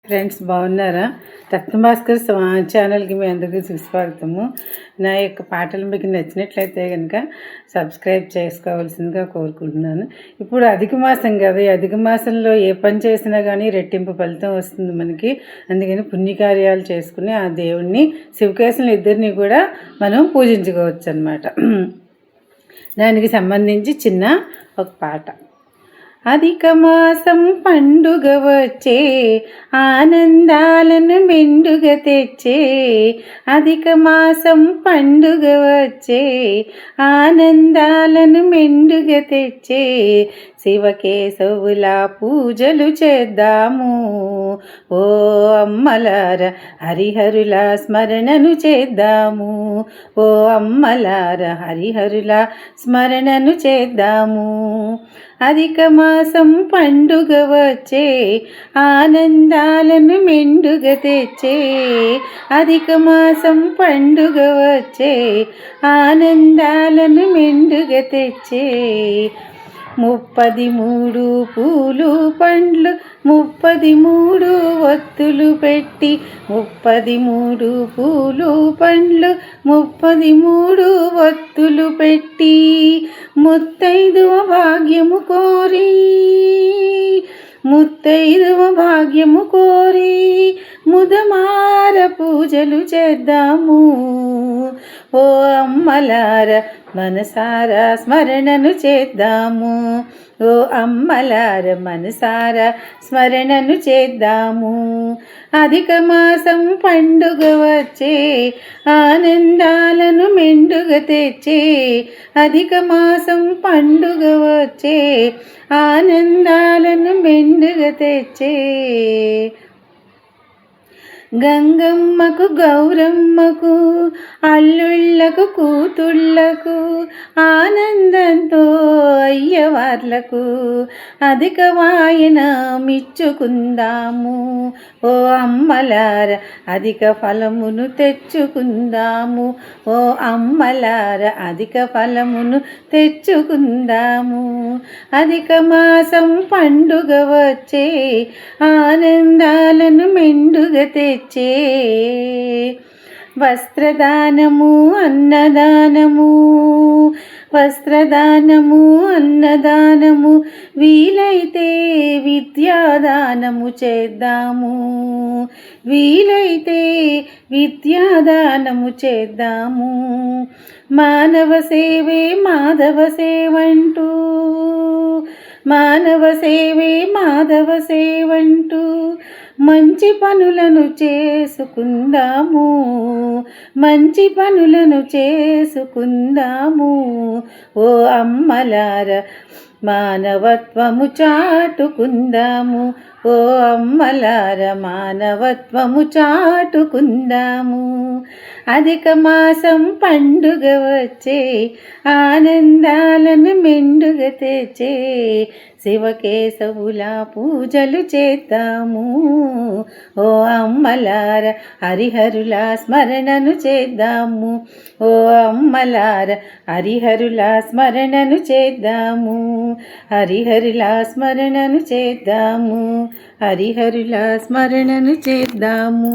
Friends బాగున్నారా? రత్నభాస్కర్ ఛానల్కి మీ అందరికీ సుస్వాగతము. నా యొక్క పాటలు మీకు నచ్చినట్లయితే కనుక సబ్స్క్రైబ్ చేసుకోవాల్సిందిగా కోరుకుంటున్నాను. ఇప్పుడు అధిక మాసం కదా, ఈ అధిక మాసంలో ఏ పని చేసినా కానీ రెట్టింపు ఫలితం వస్తుంది మనకి. అందుకని పుణ్యకార్యాలు చేసుకుని ఆ దేవుణ్ణి శివకేశులు ఇద్దరిని కూడా మనం పూజించుకోవచ్చు అన్నమాట. దానికి సంబంధించి చిన్న ఒక పాట. అధిక మాసం పండుగ వచ్చే ఆనందాలను మెండుగా తెచ్చే, అధిక మాసం పండుగ వచ్చే ఆనందాలను మెండుగా తెచ్చే, శివకేశవుల పూజలు చేద్దాము ఓ అమ్మలార, హరిహరుల స్మరణను చేద్దాము ఓ అమ్మలార, హరిహరుల స్మరణను చేద్దాము. అధిక మాసం పండుగ వచ్చే ఆనందాలను మెండుగా తెచ్చే, అధిక మాసం పండుగ వచ్చే ఆనందాలను మెండుగా తెచ్చే, 33 పూలు పండ్లు 33 ఒత్తులు పెట్టి, 33 పూలు పండ్లు 33 ఒత్తులు పెట్టి, ముత్తైదువ భాగ్యము కోరి, ముత్తైదువ భాగ్యము కోరి ముదమార పూజలు చేద్దాము ఓ అమ్మలార, మనసారా స్మరణను చేద్దాము ఓ అమ్మలార, మనసారా స్మరణను చేద్దాము. అధిక మాసం పండుగ వచ్చే ఆనందాలను మెండుగా తెచ్చే, అధిక మాసం పండుగ వచ్చే ఆనందాలను మెండుగా తెచ్చే, గంగమ్మకు గౌరమ్మకు అల్లుళ్ళకు కూతుళ్ళకు ఆనందంతో అయ్యవార్లకు అధిక వాయన మిచ్చుకుందాము ఓ అమ్మలార, అధిక ఫలమును తెచ్చుకుందాము ఓ అమ్మలార, అధిక ఫలమును తెచ్చుకుందాము. అధిక మాసం పండుగ వచ్చే ఆనందాలను మెండుగా తెచ్చే, వస్త్రదానము అన్నదానము, వస్త్రదానము అన్నదానము, వీలైతే విద్యాదానము చేద్దాము, వీలైతే విద్యాదానము చేద్దాము. మానవ సేవే మాధవ సేవంటూ, మానవ సేవే మాధవ సేవంటూ మంచి పనులను చేసుకుందాము, మంచి పనులను చేసుకుందాము ఓ అమ్మలార, మానవత్వము చాటుకుందాము ఓ అమ్మలార, మానవత్వము చాటుకుందాము. అధిక మాసం పండుగ వచ్చే ఆనందాలను మెండుగా తెచ్చే, శివకేశవుల పూజలు చేద్దాము ఓ అమ్మలార, హరిహరుల స్మరణను చేద్దాము ఓ అమ్మలార, హరిహరుల స్మరణను చేద్దాము, హరిహరుల స్మరణను చేద్దాము, హరిహరుల స్మరణను చేద్దాము.